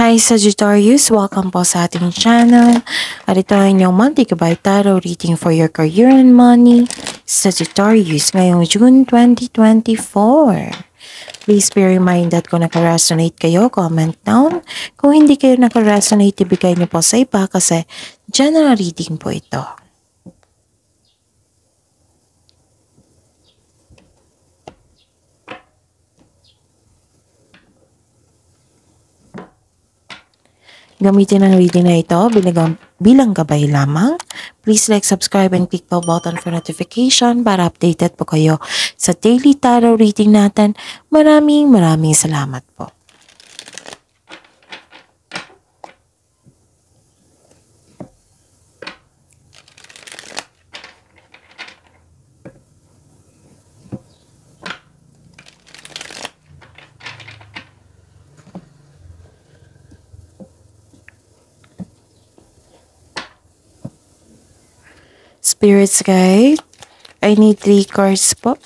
Hi Sagittarius! Welcome po sa ating channel. At ito ay inyong monthly Gabay Tarot reading for your career and money. Sagittarius, ngayong June 2024. Please be reminded kung naka-resonate kayo, comment down. Kung hindi kayo naka-resonate, ibigay niyo po sa iba kasi general reading po ito. Gamitin ang reading na ito bilang gabay lamang. Please like, subscribe, and click the button for notification para updated po kayo sa daily tarot reading natin. Maraming salamat po. Spirits guide, I need 3 cards po.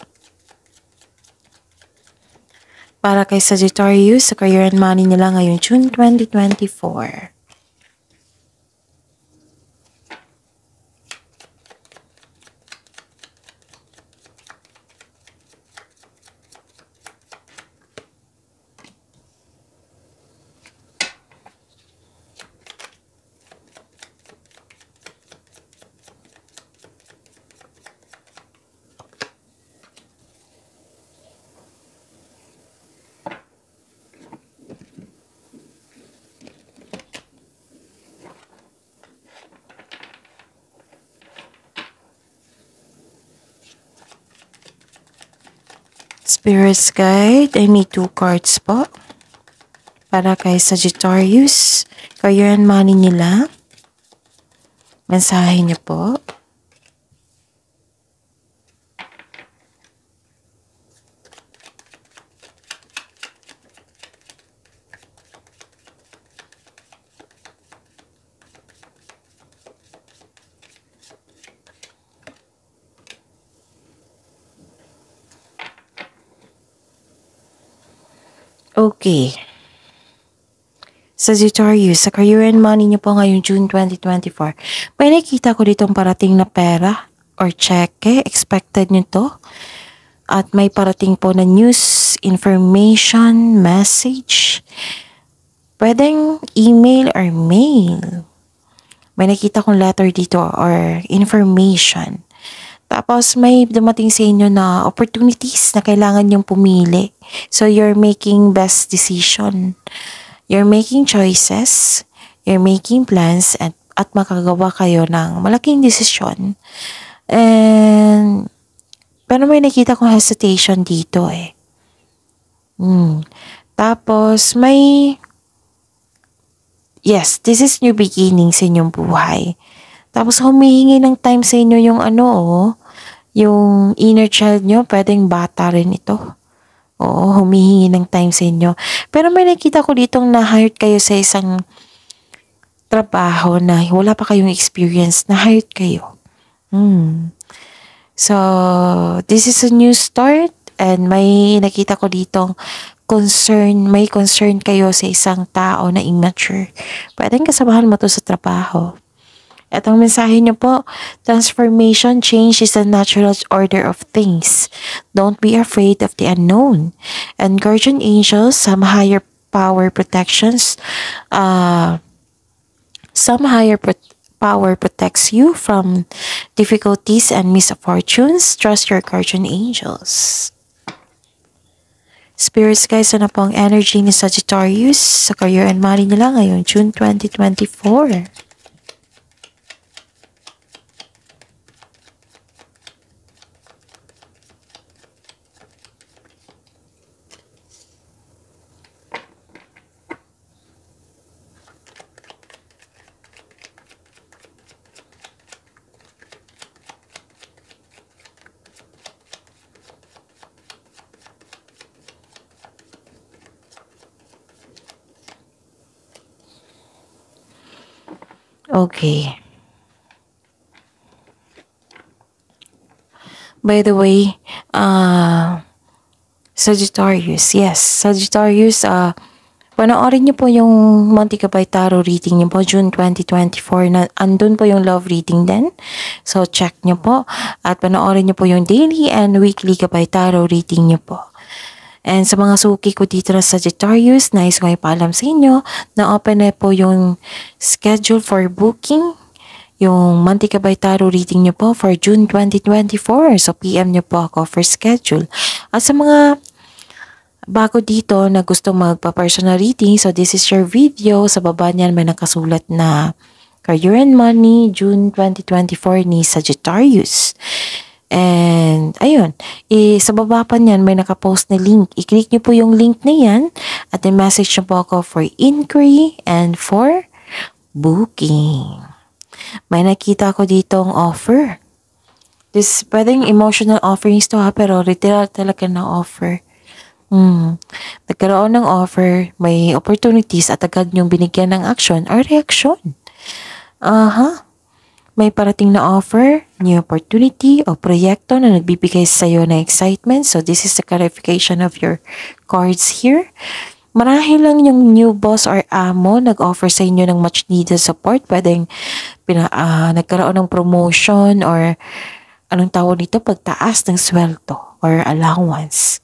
Para kay Sagittarius sa career and money nila ngayong June 2024. Spirits guide, I need 2 cards po. Para kay Sagittarius, career and money nila. Mensahe niyo po. Okay. Sagittarius, sa career and money niyo po ngayong June 2024, may nakita ko ditong parating na pera or cheque, expected nyo to. At may parating po na news, information, message. Pwedeng email or mail. May nakita kong letter dito or information. Tapos may dumating sa inyo na opportunities na kailangan nyong pumili. So you're making best decision. You're making choices. You're making plans at makagawa kayo ng malaking desisyon. Pero may nakita kong hesitation dito eh. Tapos yes, this is new beginning sa inyong buhay. Tapos humihingi ng time sa inyo yung yung inner child nyo, pwedeng bata rin ito. Oo, humihingi ng time sa inyo. Pero may nakita ko ditong na-hired kayo sa isang trabaho na wala pa kayong experience, na-hired kayo. So, this is a new start and may nakita ko ditong may concern kayo sa isang tao na immature. Pwedeng kasamahan mo to sa trabaho. At ang mensahe niyo po, transformation, change is the natural order of things. Don't be afraid of the unknown. And guardian angels, some higher power protections, power protects you from difficulties and misfortunes. Trust your guardian angels. Spirits guys, ano po ang energy ni Sagittarius sa career and money nila ngayong June 2024? Okay. By the way, Sagittarius, yes, Sagittarius, Panoorin niyo po yung Monte Gabay Tarot reading niyo po, June 2024. Na, andun po yung love reading din. So, check niyo po. At panoorin niyo po yung daily and weekly Gabay Tarot reading niyo po. And sa mga suki ko dito na Sagittarius, nais ko ipaalam sa inyo na open na po yung schedule for booking. Yung Monte Gabay Tarot reading niyo po for June 2024. So, PM niyo po ako for schedule. At sa mga bago dito na gusto magpa-personal reading, so this is your video. Sa baba niyan may nakasulat na Career and Money, June 2024 ni Sagittarius. And, ayun, sa baba pa niyan may nakapost na link. I-click niyo po yung link na yan at i-message niyo po ako for inquiry and for booking. May nakita ko ditong offer. This, pwedeng emotional offerings to ha, pero literal talaga na offer. Nagkaroon ng offer, may opportunities at agad niyong binigyan ng action or reaction. May parating na offer, new opportunity o proyekto na nagbibigay sa iyo ng excitement. So this is the clarification of your cards here. Marahil lang yung new boss or amo nag-offer sa inyo ng much needed support. Pwedeng nagkaroon ng promotion or anong tawag nito, pagtaas ng sweldo or allowance.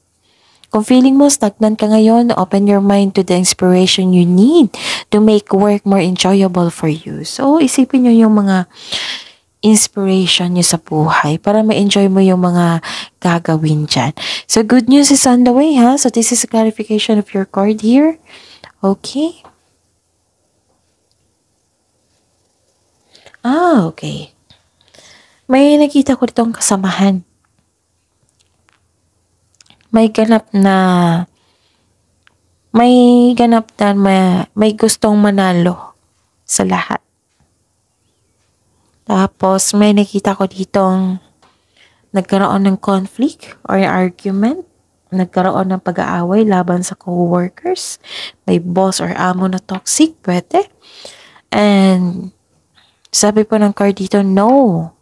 Kung feeling mo stagnant ka ngayon, open your mind to the inspiration you need to make work more enjoyable for you. So, isipin nyo yung mga inspiration nyo sa buhay para ma-enjoy mo yung mga gagawin dyan. So, good news is on the way, ha? So, this is a clarification of your card here. Okay. Okay. May nakita ko ditong kasamahan. May ganap na may gustong manalo sa lahat. Tapos may nakita ko ditong nagkaroon ng conflict or argument, nagkaroon ng pag-aaway laban sa co-workers, may boss or amo na toxic, pwede. And sabi po ng card dito, no.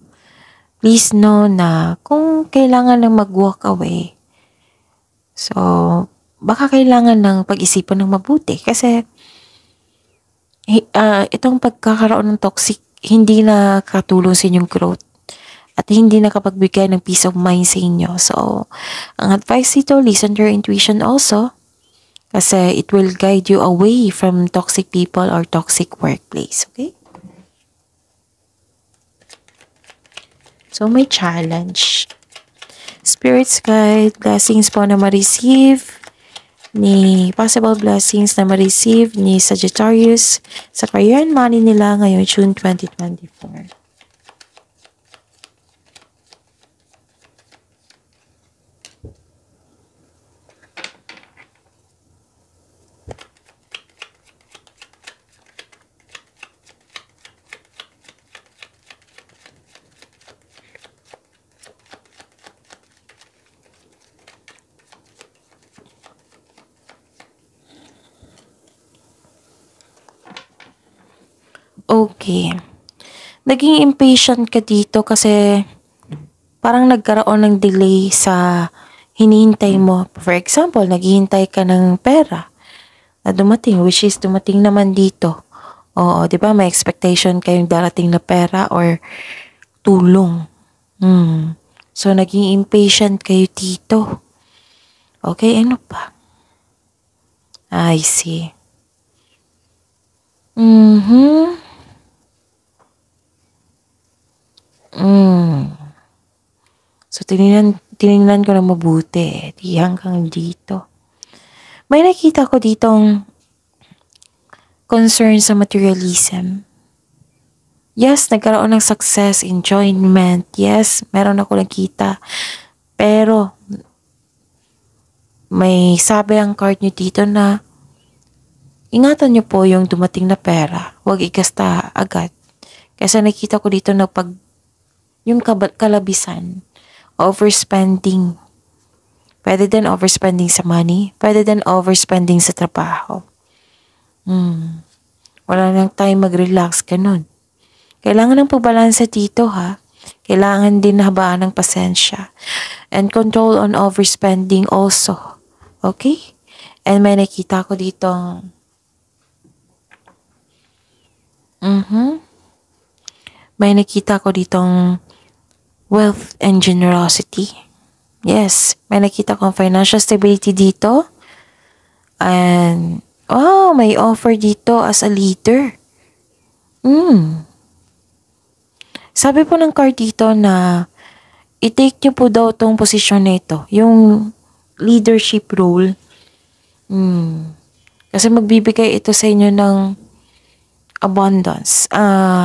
Please know na kung kailangan lang mag-walk away, so, baka kailangan ng pag-isipan ng mabuti kasi itong pagkakaroon ng toxic, hindi na katulong sa inyong growth at hindi nakapagbigay ng peace of mind sa inyo. So, ang advice dito, listen to your intuition also kasi it will guide you away from toxic people or toxic workplace. Okay? So, may challenge. Spirits guide, blessings po na ma-receive possible blessings na ma-receive ni Sagittarius sa career and money nila ngayong June 2024. Okay. Naging impatient ka dito kasi parang nagkaroon ng delay sa hinihintay mo. For example, naghihintay ka ng pera na dumating, which is dumating naman dito. Oo, di ba? May expectation kayong darating na pera or tulong. So, naging impatient kayo dito. Okay, ano pa? I see. So, tinignan ko na mabuti. Di hanggang dito. May nakita ko ditong concern sa materialism. Yes, nagkaroon ng success, enjoyment. Yes, meron ako nakita. Pero, may sabi ang card nyo dito na ingatan nyo po yung dumating na pera. Huwag igasta agad. Kasi nakita ko dito na yung kalabisan, overspending. Pwede din overspending sa money. Pwede din overspending sa trabaho. Wala nang time mag-relax, ganun. Kailangan ng pagbalansa dito, ha? Kailangan din habaan ng pasensya. And control on overspending also. Okay? And may nakita ko dito May nakita ko ditong wealth and generosity. Yes, may nakita kong financial stability dito. And, may offer dito as a leader. Sabi po ng card dito na i-take nyo po daw tong posisyon na ito, yung leadership role. Kasi magbibigay ito sa inyo ng abundance.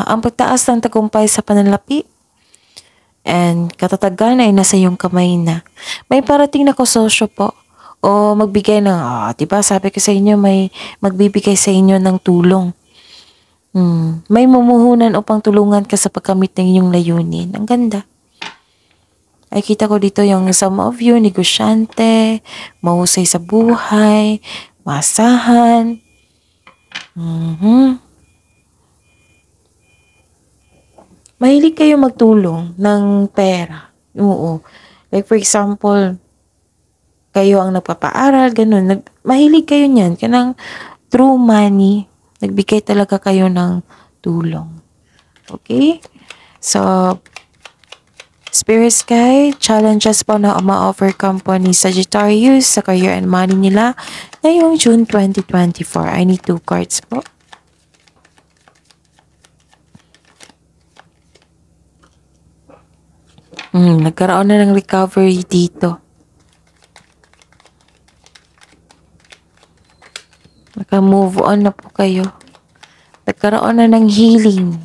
Ang pagtaas ng tagumpay sa pananalapi and katatagan ay nasa iyong kamay na. May parating na kasosyo po o magbigay ng, diba sabi ko sa inyo may magbibigay sa inyo ng tulong. May mumuhunan upang tulungan ka sa pagkamit ng inyong layunin. Ang ganda. Ay kita ko dito yung some of you, negosyante, mahusay sa buhay, masahan. Mahilig kayo magtulong ng pera. Oo. Like for example, kayo ang nagpapaaral, ganun. Mahilig kayo niyan. Kanang through money, nagbigay talaga kayo ng tulong. Okay? So, Spirit Sky, challenges po na ma-offer company Sagittarius sa career and money nila ngayong June 2024. I need 2 cards po. Nagkaroon na ng recovery dito. Naka-move on na po kayo. Nagkaroon na ng healing.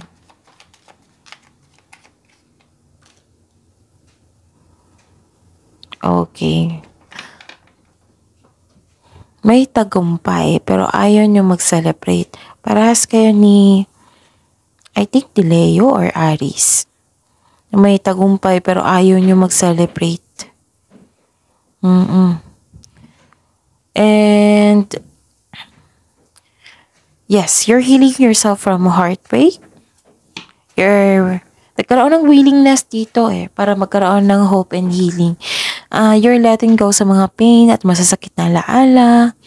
Okay. May tagumpay pero ayaw nyo mag-celebrate. Parehas kayo ni, I think, ni Leo or Aries. May tagumpay pero ayaw nyo mag-celebrate. And yes, you're healing yourself from heartbreak. Nagkaroon ng willingness dito para magkaroon ng hope and healing. You're letting go sa mga pain at masasakit na alaala.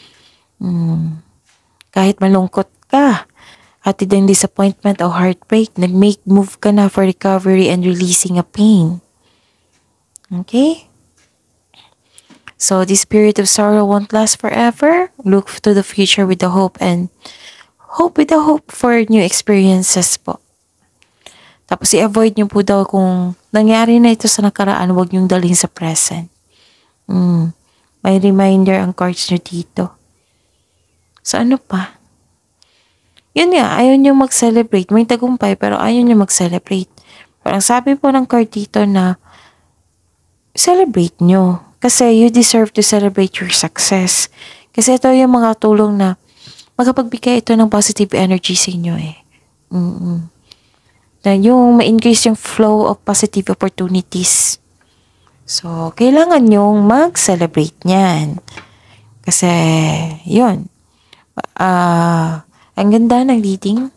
Kahit malungkot ka, hatid ng disappointment o heartbreak, nag-make move ka na for recovery and releasing a pain. Okay? So, the spirit of sorrow won't last forever. Look to the future with the hope for new experiences po. Tapos, i-avoid nyo po daw kung nangyari na ito sa nakaraan, huwag nyong dalhin sa present. May reminder ang cards nyo dito. So, ano pa? Yun nga, ayaw nyo mag-celebrate. May tagumpay, pero ayaw nyo mag-celebrate. Parang sabi po ng card dito na, celebrate nyo. Kasi you deserve to celebrate your success. Kasi ito yung mga tulong na makapagbigay ito ng positive energy sa inyo Na yung ma-increase yung flow of positive opportunities. So, kailangan nyong mag-celebrate niyan. Kasi, yun. Ang ganda ng reading.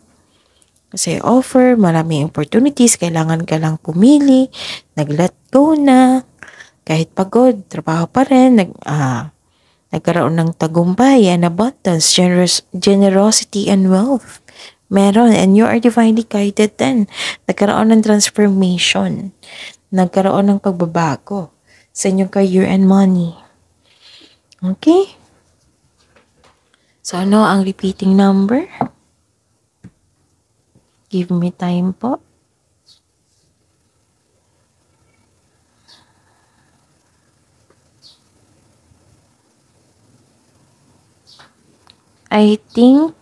Kasi offer, maraming opportunities. Kailangan ka lang pumili. Nag-let go na. Kahit pagod, trabaho pa rin. Nagkaroon ng tagumpay and abundance, generosity and wealth. Meron. And you are divinely guided then. Nagkaroon ng transformation. Nagkaroon ng pagbabago sa inyong career and money. Okay? So, ano ang repeating number? Give me time po. I think,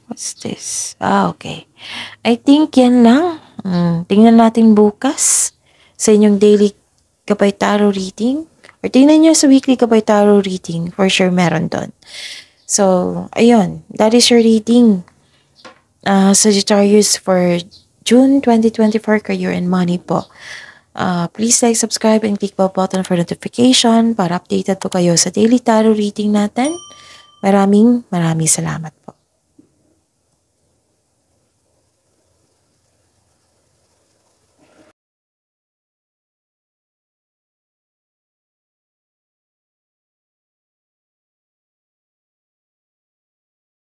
what's this? Okay. I think yan lang. Tingnan natin bukas sa inyong daily Gabay Tarot reading. Or tingnan nyo sa weekly Gabay Tarot reading. For sure meron doon. So, ayun. That is your reading. Sagittarius for June 2024, career and money po. Please like, subscribe, and click the button for notification para updated po kayo sa daily tarot reading natin. Maraming salamat.